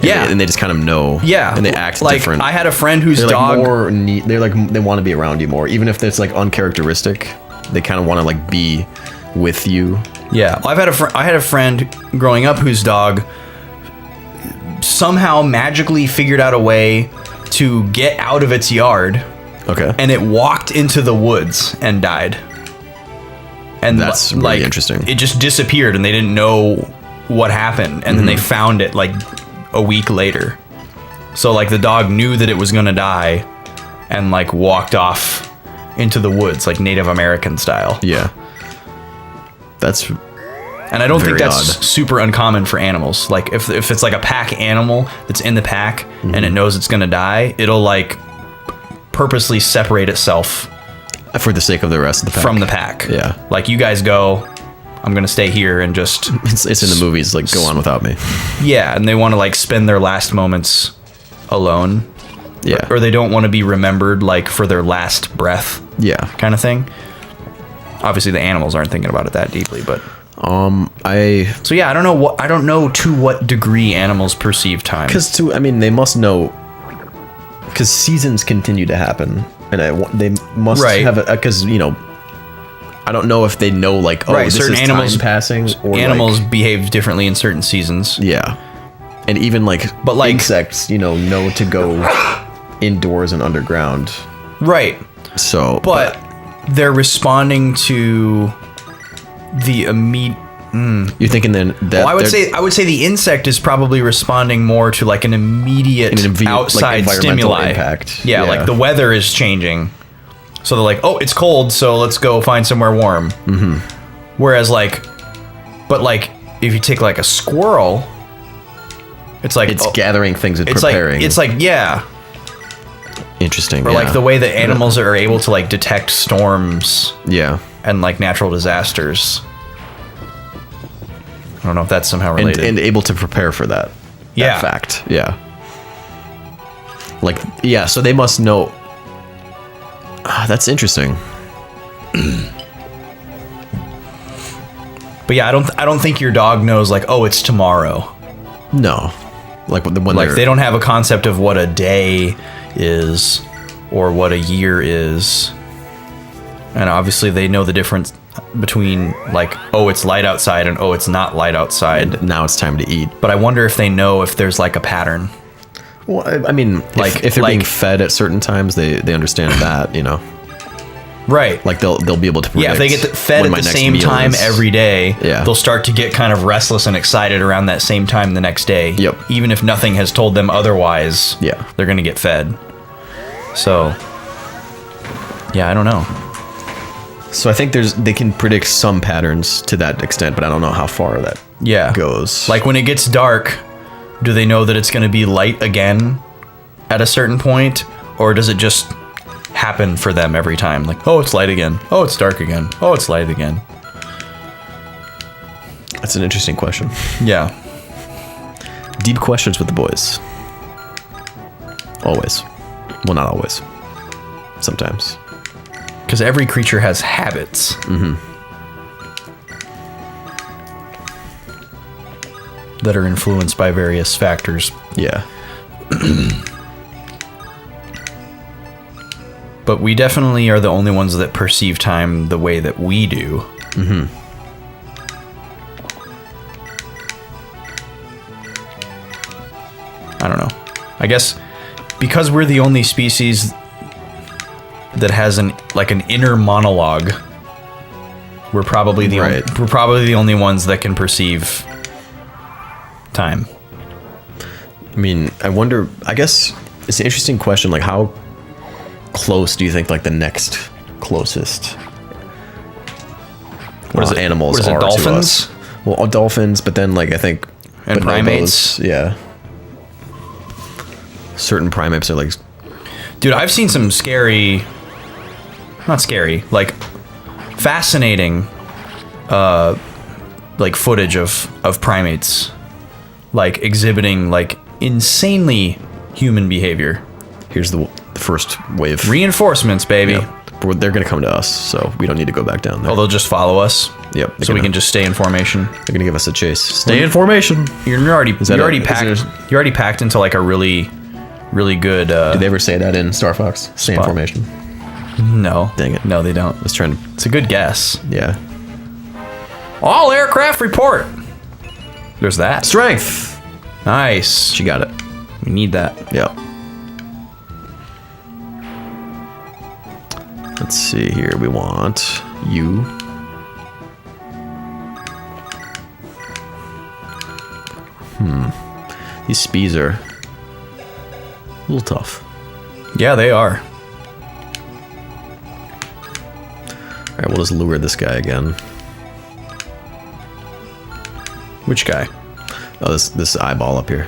Yeah. And they just kind of know. Yeah. And they act like, different. I had a friend whose they're dog... they want to be around you more. Even if it's like uncharacteristic, they kind of want to like be with you. Yeah. I had a friend growing up whose dog somehow magically figured out a way to get out of its yard. Okay. And it walked into the woods and died. And that's really interesting. It just disappeared and they didn't know what happened. And then they found it like a week later. So like the dog knew that it was going to die and like walked off into the woods like Native American style. Yeah. And I don't think that's odd. super uncommon for animals. Like if it's like a pack animal that's in the pack and it knows it's going to die, it'll like purposely separate itself for the sake of the rest of the pack. From the pack. Yeah. Like you guys go, I'm going to stay here and just... It's in the movies, like go on without me. Yeah, and they want to like spend their last moments alone. Yeah. Or they don't want to be remembered like for their last breath. Yeah. Kind of thing. Obviously the animals aren't thinking about it that deeply, but... So yeah, I don't know to what degree animals perceive time. They must know, because seasons continue to happen, and they must have because I don't know if they know like this certain is animals time passing, or animals behave differently in certain seasons. Yeah, and even like insects, know to go indoors and underground. Right. So, but they're responding to the immediate. You're thinking then that I would say the insect is probably responding more to like an immediate outside like stimuli impact. Yeah, like the weather is changing, so they're like, oh, it's cold, so let's go find somewhere warm. Mm-hmm. Whereas but But like, if you take like a squirrel, it's like It's gathering things and it's preparing. like it's like yeah, interesting. or yeah. like the way that animals are able to like detect storms Yeah. and like natural disasters. I don't know if that's somehow And, related. and able to prepare for that. Yeah. That fact. Yeah. Like, yeah, so they must know. That's interesting. But yeah, I don't think your dog knows like, oh, it's tomorrow. No. Like when Like they're, they don't have a concept of what a day is or what a year is. And obviously they know the difference between like, oh, it's light outside and oh, it's not light outside. now it's time to eat. But I wonder if they know if there's like a pattern. Well, I mean, Like- if they're being like- fed at certain times, they understand that, you know. Right. Like they'll be able to predict Yeah, if they get fed when at my the next same meal time is. every day, Yeah. they'll start to get kind of restless and excited around that same time the next day. Yep. Even if nothing has told them otherwise, Yeah. they're going to get fed. So, yeah, I don't know. So I think they can predict some patterns to that extent, but I don't know how far that Yeah. goes. Like when it gets dark, do they know that it's going to be light again at a certain point? Or does it just happen for them every time? Like, oh, it's light again. Oh, it's dark again. Oh, it's light again. That's an interesting question. Yeah. Deep questions with the boys. Always. Well, not always. Sometimes. Because every creature has habits. That are influenced by various factors. Yeah. But we definitely are the only ones that perceive time the way that we do. I don't know. I guess because we're the only species that has an inner monologue, we're probably the Right. we're probably the only ones that can perceive time. I mean, I wonder, I guess it's an interesting question. Like, how close do you think, like, the next closest What is it? animals What is it, are dolphins? to us? Well, dolphins, but then, like, I think... And bonobos, primates? Yeah. Certain primates are, like... Dude, I've seen some scary, not scary, like fascinating, like footage of primates, like exhibiting like insanely human behavior. Here's the first wave. Reinforcements, baby. Yep. But they're going to come to us, so we don't need to go back down there. Oh, they'll just follow us. Yep. So we can just stay in formation. They're going to give us a chase. Stay in formation. You're already that you're already is packed. there- You're already packed into like a really good. Did they ever say that in Star Fox? Stay in Spot. formation. No. Dang it. No, they don't. I was trying to... It's a good guess. Yeah. All aircraft report. There's that. Strength! Nice. She got it. We need that. Yep. Let's see here. We want you. These speeds are a little tough. Yeah, they are. All right, we'll just lure this guy again. Which guy? Oh, this eyeball up here.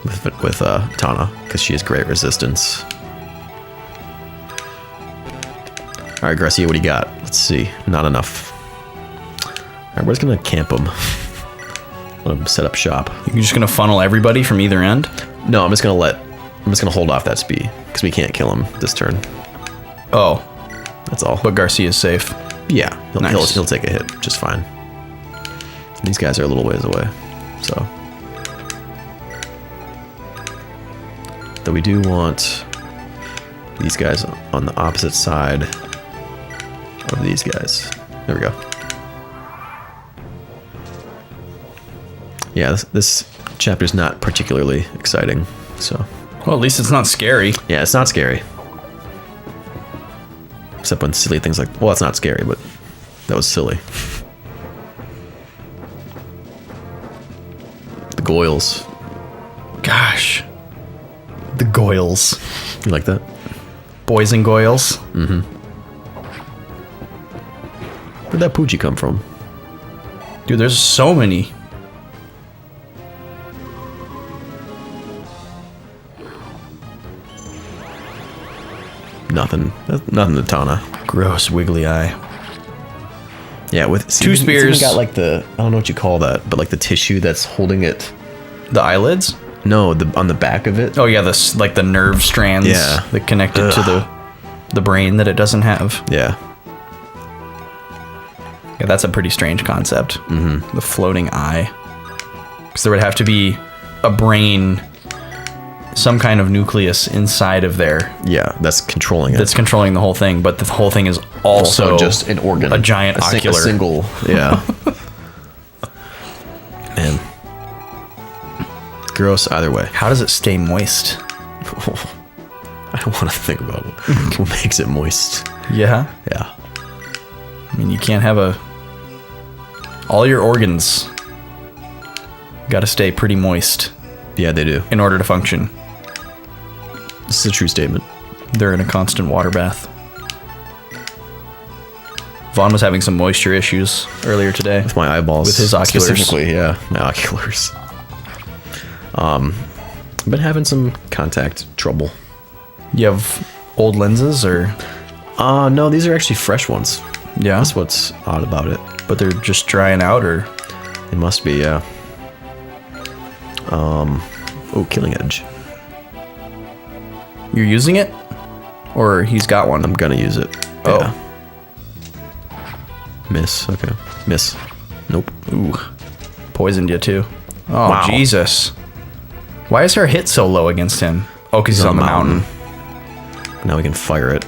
With Tana, because she has great resistance. All right, Garcia, what do you got? Let's see. Not enough. All right, we're just gonna camp him. Let him set up shop. You're just gonna funnel everybody from either end? No, I'm just gonna hold off that speed because we can't kill him this turn. Oh, That's all. but Garcia's safe. Yeah, Nice. he'll take a hit just fine. These guys are a little ways away, so. Though we do want these guys on the opposite side of these guys. There we go. Yeah, this chapter's not particularly exciting, so. Well, at least it's not scary. Yeah, it's not scary. Except when silly things like, well, it's not scary, but that was silly. The Goyles. Gosh. The Goyles. You like that? Boys and Goyles. Where'd that Poochie come from? Dude, there's so many. Nothing to Tana. Gross, wiggly eye. Yeah, with Two spears. It's even got like the, I don't know what you call that, but like the tissue that's holding it. The eyelids? No, on the back of it. Oh yeah, like the nerve strands that connect it to the brain that it doesn't have. Yeah. Yeah, that's a pretty strange concept. The floating eye. Because there would have to be a brain, some kind of nucleus inside of there. Yeah, that's controlling it. That's controlling the whole thing, but the whole thing is also just an organ. A giant ocular. A single, yeah. Man. Gross either way. How does it stay moist? I don't want to think about it. What makes it moist? Yeah. Yeah. I mean, you can't have all your organs got to stay pretty moist Yeah, they do. in order to function. This is a true statement. They're in a constant water bath. Vaughn was having some moisture issues earlier today. With my eyeballs. With his oculars. Specifically, yeah. My oculars. I've been having some contact trouble. You have old lenses or? No, these are actually fresh ones. Yeah. That's what's odd about it. But they're just drying out or? It must be, yeah. Oh, Killing Edge. You're using it? Or he's got one? I'm gonna use it. Oh. Yeah. Miss, okay. Miss. Nope. Ooh. Poisoned you too. Oh, Wow. Jesus. Why is her hit so low against him? Oh, because he's on the mountain. Now we can fire it.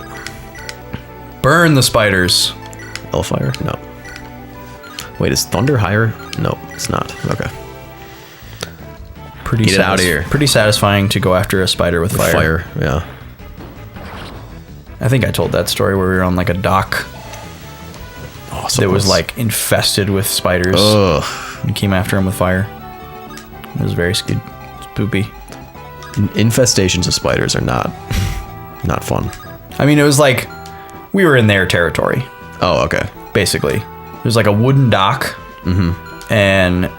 Burn the spiders. Hellfire? No. Wait, is Thunder higher? No, it's not. Okay. Pretty Get it out of here. Pretty satisfying to go after a spider with fire. Yeah. I think I told that story where we were on like a dock Oh, that was like infested with spiders. Ugh. We came after him with fire. It was very spoopy. Infestations of spiders are not fun. I mean, it was like we were in their territory, Oh, okay. basically. There's like a wooden dock, and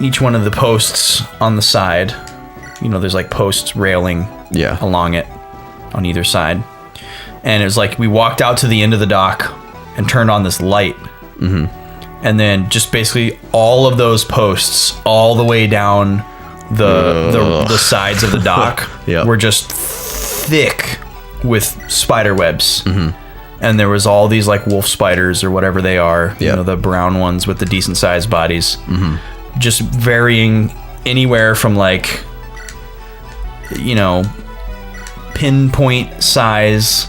each one of the posts on the side, there's like posts railing Yeah. along it on either side. And it was like we walked out to the end of the dock and turned on this light. And then just basically all of those posts all the way down the sides of the dock Yep. were just thick with spider webs. And there was all these like wolf spiders or whatever they are, Yep. the brown ones with the decent sized bodies. Just varying anywhere from like, pinpoint size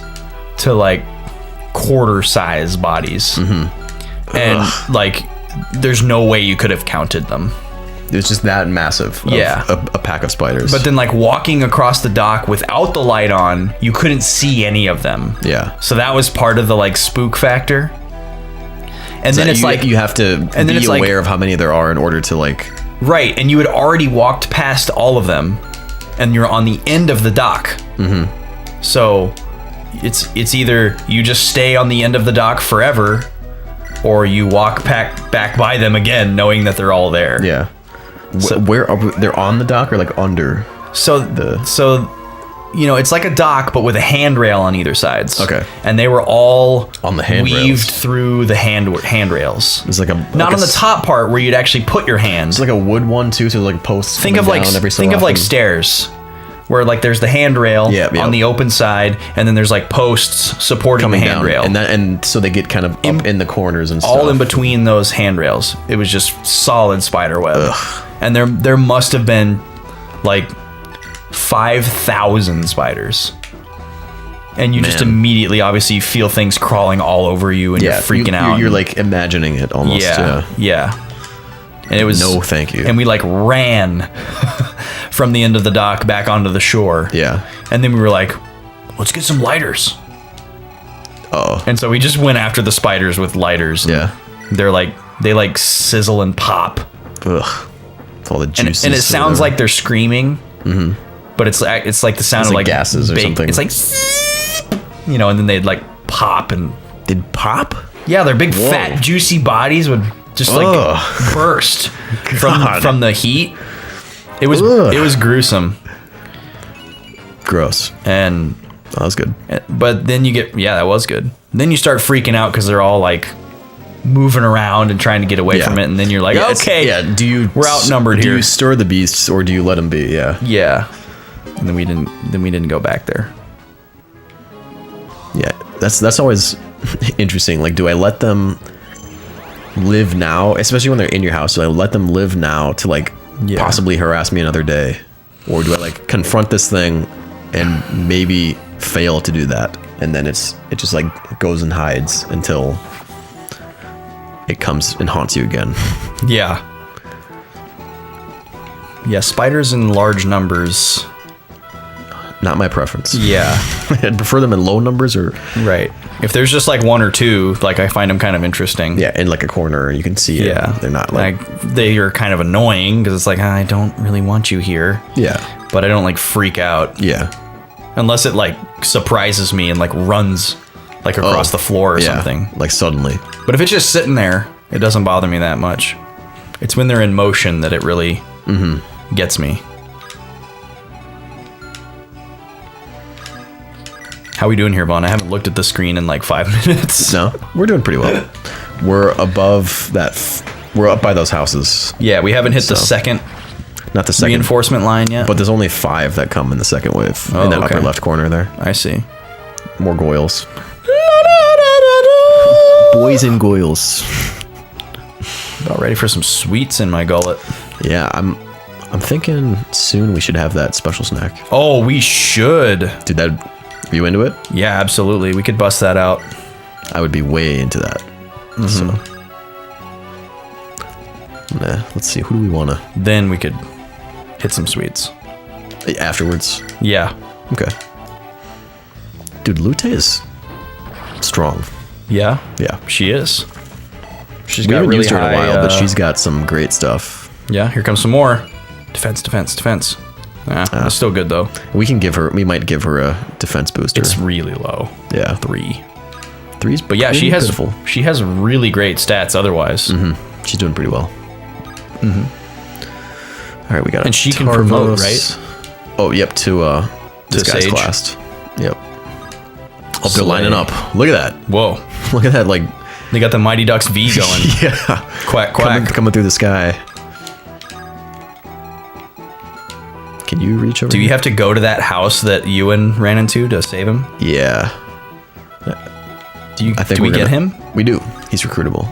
to like quarter size bodies. And like there's no way you could have counted them. It's just that massive. Of Yeah. a pack of spiders. But then like walking across the dock without the light on, you couldn't see any of them. yeah. So that was part of the like spook factor. And then it's like you have to then be it's like- aware of how many there are in order to like. right, and you had already walked past all of them, and you're on the end of the dock. So it's either you just stay on the end of the dock forever, or you walk back by them again, knowing that they're all there. Yeah. Where are they're on the dock or like under? So it's like a dock, but with a handrail on either sides. Okay. And they were all On the handrails. weaved through the handrails. It's like a Not on the top part where you'd actually put your hand. It's like a wood one too, so like posts. Think of coming like down every so think of like often. stairs, where like there's the handrail on the open side, and then there's like posts supporting coming the down, handrail, and so they get kind of up in the corners and stuff. all in between those handrails. It was just solid spider web, and there must have been like 5,000 spiders. And you just Man. immediately, obviously, feel things crawling all over you, and you're freaking out. You're like imagining it almost. Yeah. And it was No, thank you. And we like ran from the end of the dock back onto the shore. Yeah. And then we were like, let's get some lighters. Oh. And so we just went after the spiders with lighters. Yeah. They like sizzle and pop. Ugh. It's all the And, juices. and it sounds like they're screaming. But it's like the sound It's of like like gases or something. It's like, and then they'd like pop and Did pop? yeah, their big Whoa. fat juicy bodies would just like Ugh. burst God. from the heat. It was gruesome. Gross. And That was good. but then you get that was good. Then you start freaking out because they're all like moving around and trying to get away from it, and then you're like, okay, we're outnumbered do here. Do you stir the beasts or do you let them be? Yeah. Yeah. And then we didn't go back there. Yeah. That's always interesting. Like, do I let them live now, especially when they're in your house? Do I let them live now to like possibly harass me another day, or do I like confront this thing and maybe fail to do that, and then it just like goes and hides until it comes and haunts you again? Yeah. Yeah, spiders in large numbers. Not my preference. Yeah. I'd prefer them in low numbers, or Right. If there's just like one or two, like I find them kind of interesting. yeah, in like a corner and you can see it. Yeah. They're not like they are kind of annoying because it's like, I don't really want you here. yeah. But I don't like freak out Yeah. unless it like surprises me and like runs like across the floor or something. Like suddenly. But if it's just sitting there, it doesn't bother me that much. It's when they're in motion that it really gets me. How we doing here, Vaughn? I haven't looked at the screen in like 5 minutes. No, we're doing pretty well. We're above that. We're up by those houses. Yeah, we haven't hit the So, second Not the second, reinforcement line yet. but there's only 5 that come in the second wave Oh, in that okay. upper left corner there. I see. More Goyles. Boys and Goyles. About ready for some sweets in my gullet. Yeah, I'm thinking soon we should have that special snack. Oh, we should. Dude, are you into it? Yeah, absolutely. We could bust that out. I would be way into that. So, let's see. Who do we want to Then we could hit some sweets. afterwards? Yeah. Okay. Dude, Lute is strong. Yeah. Yeah. She is. She's We got haven't really used her in a high, while, but she's got some great stuff. Yeah, here comes some more. Defense. That's still good though. We might give her a defense booster. It's really low. Yeah. 3. 3's But yeah, pretty pitiful. she has really great stats otherwise. She's doing pretty well. All right, we got And she can promote, right? Oh, yep, to this guy's Sage? class. Yep. Oh, they're lining up. Look at that. Whoa. Look at that, like, They got the Mighty Ducks V going. yeah. Quack, quack. Coming through the sky. Can you reach over Do you here? have to go to that house that Ewan ran into to save him? Yeah. Do I think we we're get gonna- him? We do. He's recruitable.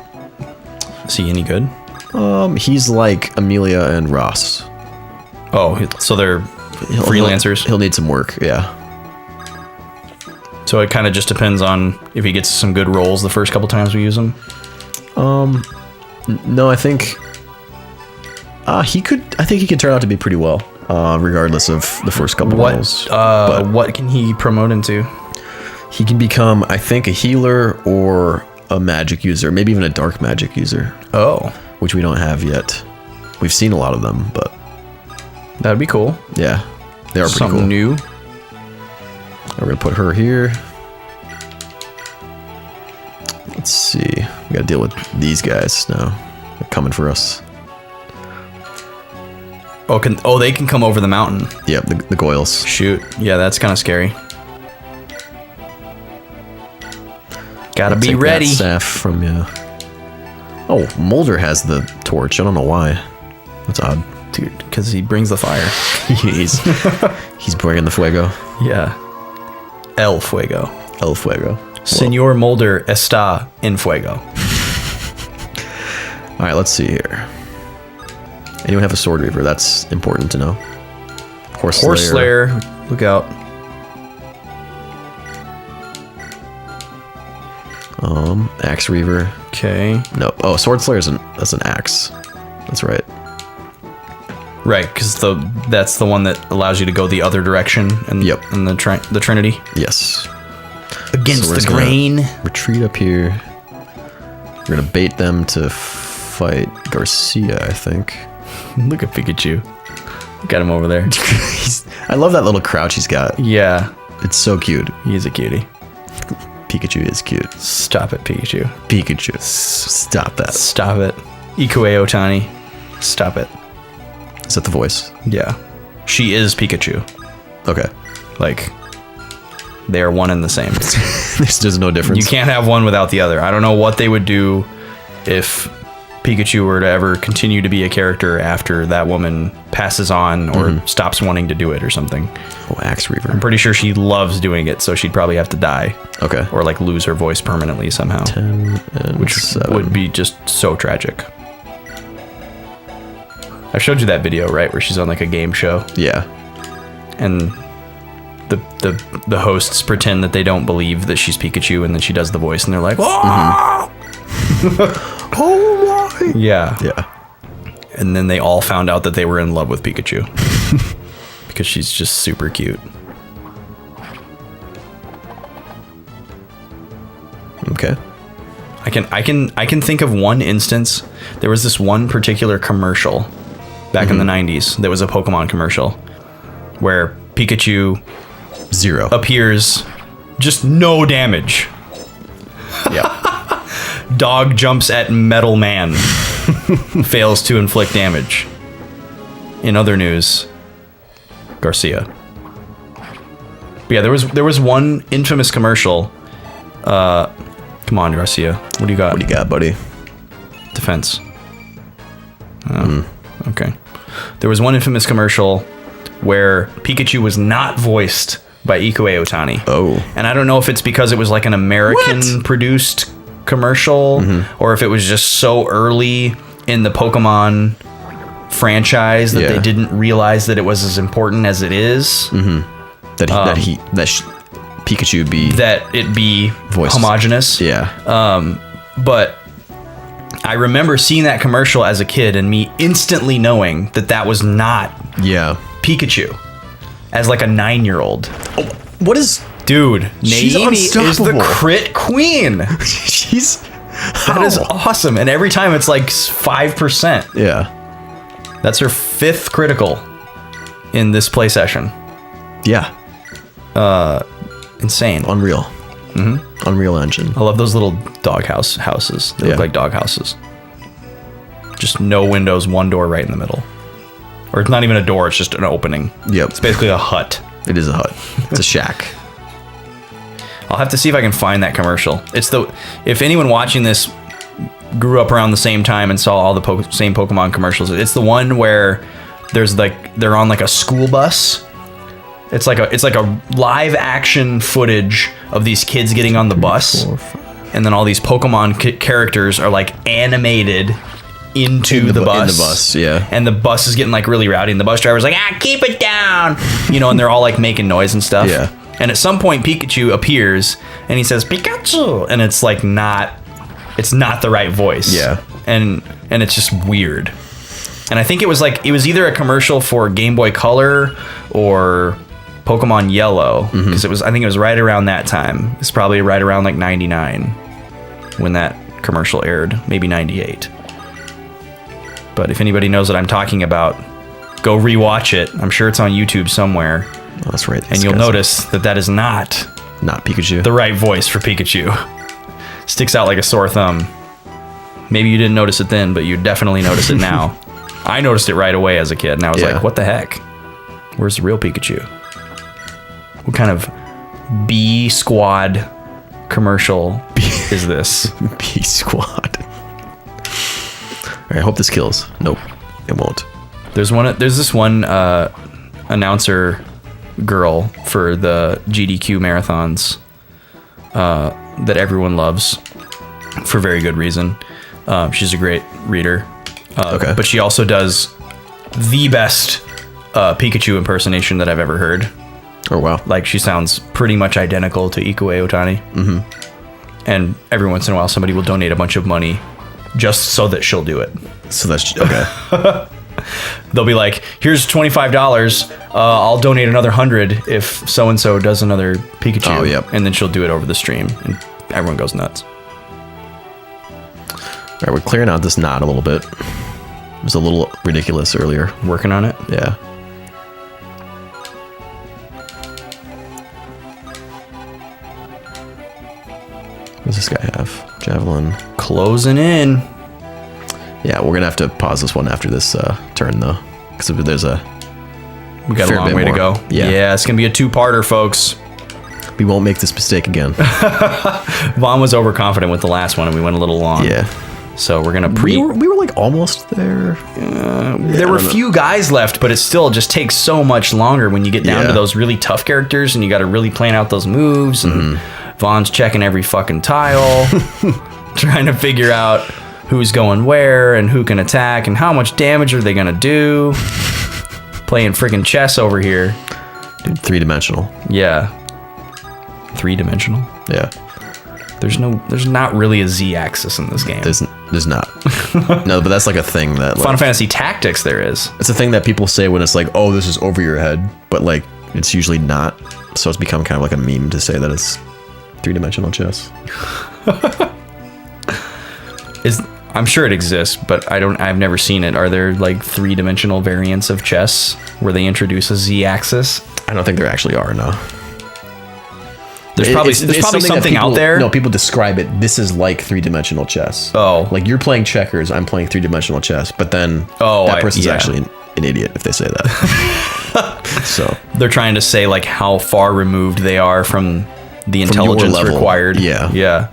Is he any good? He's like Amelia and Ross. Oh, so they're freelancers. He'll need some work, yeah. So it kind of just depends on if he gets some good rolls the first couple times we use him. No, I think he could. I think he could turn out to be pretty well, regardless of the first couple rolls. What can he promote into? He can become, I think, a healer or a magic user, maybe even a dark magic user, Oh, which we don't have yet. We've seen a lot of them, but that'd be cool. yeah, they are pretty Something cool. new. We're gonna put her here. Let's see. We gotta deal with these guys now. They're coming for us. Oh, they can come over the mountain. Yep, the Goyles. Shoot. Yeah, that's kind of scary. Gotta be Take that ready. staff from you. Oh, Mulder has the torch. I don't know why. That's odd. Dude, because he brings the fire. he's bringing the fuego. Yeah. El Fuego. El fuego. Senor Mulder está en fuego. All right, let's see here. Anyone have a sword reaver? That's important to know. Horse Slayer. Look out. Axe reaver. Okay. No. Oh, sword slayer that's an axe. That's right. Right, because that's the one that allows you to go the other direction. And Yep. And the Trinity. Yes. Against So we're the just gonna grain. Retreat up here. We're gonna bait them to fight Garcia, I think. Look at Pikachu. Got him over there. I love that little crouch he's got. Yeah. It's so cute. He's a cutie. Pikachu is cute. Stop it, Pikachu. Pikachu. Stop that. Stop it. Ikue Otani. Stop it. Is that the voice? Yeah. She is Pikachu. Okay. Like, they are one and the same. There's no difference. You can't have one without the other. I don't know what they would do if Pikachu were to ever continue to be a character after that woman passes on or stops wanting to do it or something. Oh, Axe Reaver. I'm pretty sure she loves doing it, so she'd probably have to die. Okay. Or like lose her voice permanently somehow. 10 and which 7. would be just so tragic. I showed you that video, right, where she's on like a game show, Yeah. and the hosts pretend that they don't believe that she's Pikachu, and then she does the voice, and they're like, "Oh, Oh my. yeah." Yeah. And then they all found out that they were in love with Pikachu because she's just super cute. Okay. I can think of one instance. There was this one particular commercial back in the 90s that was a Pokemon commercial where Pikachu 0. appears, just no damage. Yeah. Dog jumps at Metal Man, fails to inflict damage. In other news, Garcia. But yeah, there was one infamous commercial. Come on, Garcia. What do you got? What do you got, buddy? Defense. Okay. There was one infamous commercial where Pikachu was not voiced by Ikue Otani. Oh. And I don't know if it's because it was like an American produced commercial or if it was just so early in the Pokemon franchise that Yeah. they didn't realize that it was as important as it is. Pikachu be That it be Voiced. homogenous. Yeah. But I remember seeing that commercial as a kid and me instantly knowing that that was not Yeah. Pikachu as like a 9-year-old. What is Dude, She's Naomi is the unstoppable. crit queen. she's That is awesome. And every time it's like 5%. Yeah. That's her 5th critical in this play session. Yeah. Insane. Unreal. Unreal Engine. I love those little houses. They Yeah. look like dog houses. Just no windows, one door right in the middle. Or it's not even a door, it's just an opening. Yep. It's basically a hut. It is a hut. It's a shack. I'll have to see if I can find that commercial. If anyone watching this grew up around the same time and saw all the same Pokemon commercials, it's the one where they're on like a school bus. It's like a live action footage of these kids getting on the bus, and then all these Pokemon characters are like animated into the bus. In the bus, yeah. And the bus is getting like really rowdy, and the bus driver's like, keep it down, and they're all like making noise and stuff. Yeah. And at some point, Pikachu appears, and he says Pikachu, and it's like it's not the right voice. Yeah. And it's just weird. And I think it was either a commercial for Game Boy Color or Pokemon Yellow, because I think it was right around that time. It's probably right around like 99 when that commercial aired, maybe 98. But if anybody knows what I'm talking about, go rewatch it. I'm sure it's on YouTube somewhere. Oh, that's right. And you'll notice that is not Pikachu. the right voice for Pikachu. Sticks out like a sore thumb. Maybe you didn't notice it then, but you definitely notice it now. I noticed it right away as a kid, and I was like, what the heck? Where's the real Pikachu? What kind of B Squad commercial is this? B Squad. All right, I hope this kills. Nope, it won't. There's this one announcer girl for the GDQ marathons that everyone loves for very good reason. She's a great reader. Okay. But she also does the best Pikachu impersonation that I've ever heard. Oh, wow. Like, she sounds pretty much identical to Ikue Otani. Mm-hmm. And every once in a while, somebody will donate a bunch of money just so that she'll do it. So that's okay. They'll be like, here's $25. I'll donate another 100 if so-and-so does another Pikachu. Oh, yep. And then she'll do it over the stream. And everyone goes nuts. All right, we're clearing out this knot a little bit. It was a little ridiculous earlier. Working on it. Yeah. What does this guy have? Javelin. Closing in. Yeah, we're gonna have to pause this one after this turn though, because there's we got a fair long bit way to more. go. Yeah. It's gonna be a 2-parter, folks. we won't make this mistake again. Vaughn was overconfident with the last one, and we went a little long. Yeah. So we're gonna We were like almost there. there were few guys left, but it still just takes so much longer when you get down to those really tough characters, and you got to really plan out those moves. And Vaughn's checking every fucking tile, trying to figure out who's going where and who can attack and how much damage are they gonna do. Playing freaking chess over here. Dude, 3-dimensional. Yeah. 3-dimensional. Yeah. There's not really a Z-axis in this game. There's not. No, but that's like a thing that like, Final Fantasy Tactics there is. it's a thing that people say when it's like, oh, this is over your head, but like it's usually not. So it's become kind of like a meme to say that it's 3-dimensional chess. I'm sure it exists, but I've never seen it. Are there like 3-dimensional variants of chess where they introduce a Z-axis? I don't think there actually are, no. There's probably something out there. No, people describe it. This is like 3-dimensional chess. Oh. Like you're playing checkers, I'm playing 3-dimensional chess, but then that person's actually an idiot if they say that. So they're trying to say like how far removed they are from the intelligence level. required. Yeah. Yeah.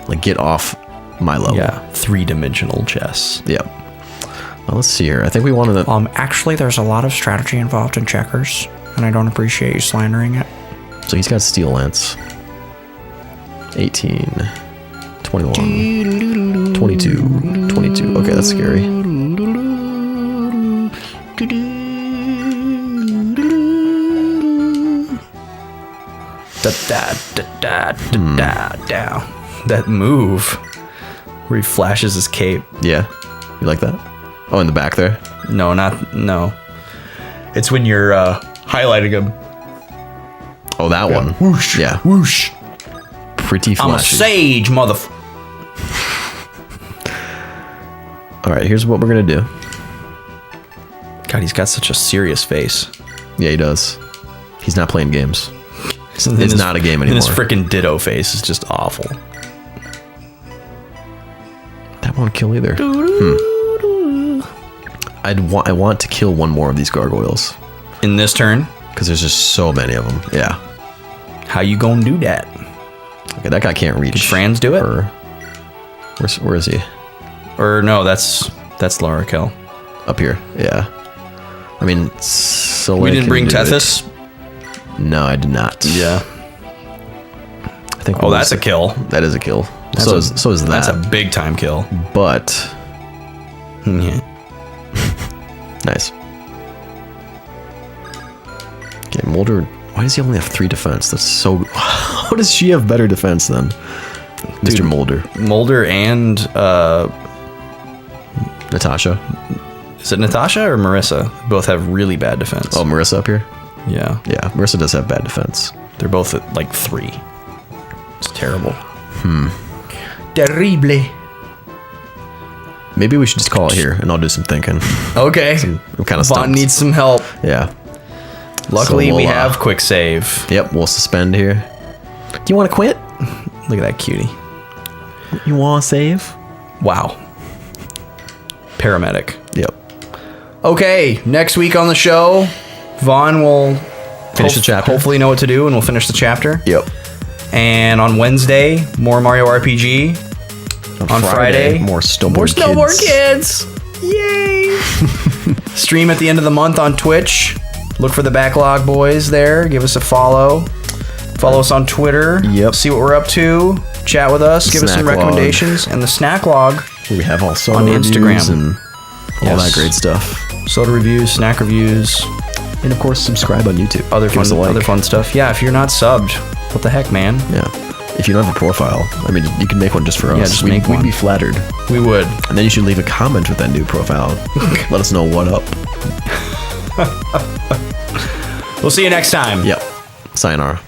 like get off my level. Yeah. 3-dimensional chess. Yep. Well, let's see here. I think we wanted to. Actually, there's a lot of strategy involved in checkers, and I don't appreciate you slandering it. So he's got Steel Lance. 18, 21, 22, 22. Okay, that's scary. That move where he flashes his cape. Yeah. You like that? Oh, in the back there? No. It's when you're highlighting him. Oh, that one. Whoosh. Yeah. Whoosh. Pretty I'm a flashy. sage, All right, here's what we're going to do. God, he's got such a serious face. Yeah, he does. He's not playing games. It's His- not a game And his anymore. freaking Ditto face is just awful. That won't kill either. I want to kill one more of these gargoyles In this turn, because there's just so many of them. Yeah. how you gonna do that? Okay, that guy can't reach. Did Franz do it? Or, where is he? Or no, that's Lara Kell. Up here. Yeah. I mean, so We didn't bring Tethys? No, I did not. Yeah. I think. Oh, that's a kill. That is a kill. That's So is that. That's a big time kill. But Yeah. nice. Okay, Mulder. Why does he only have 3 defense? That's so. How does she have better defense than Mr. Mulder? Mulder and Natasha. is it Natasha or Marissa? Both have really bad defense. Oh, Marissa up here. Yeah. Yeah, Marissa does have bad defense. They're both at like 3. It's terrible. Terrible. Maybe we should just call it here, and I'll do some thinking. Okay. I'm kind of Vaughn stumped. needs some help. Yeah. Luckily, So we we'll, have quick save. Yep, we'll suspend here. Do you want to quit? Look at that cutie. You want to save? Wow. Paramedic. Yep. Okay, next week on the show, Vaughn will Finish the chapter. Hopefully know what to do, and we'll finish the chapter. Yep. And on Wednesday, more Mario RPG. On Friday, more Snowboard Kids. Yay! Stream at the end of the month on Twitch. Look for the Backlog boys there. Give us a follow. Follow us on Twitter. Yep. See what we're up to. Chat with us. Give us some Snack log. recommendations. And the Snack Log. We have all soda On reviews Instagram. and all Yes. that great stuff. Soda reviews, snack reviews, And of course, subscribe on YouTube. other Give us a fun, like. other fun stuff. Yeah, if you're not subbed, what the heck, man? Yeah. If you don't have a profile, I mean, you can make one just for us. just make We'd one. be flattered. We would. And then you should leave a comment with that new profile. Let us know what up. We'll see you next time. Yep. Sayonara.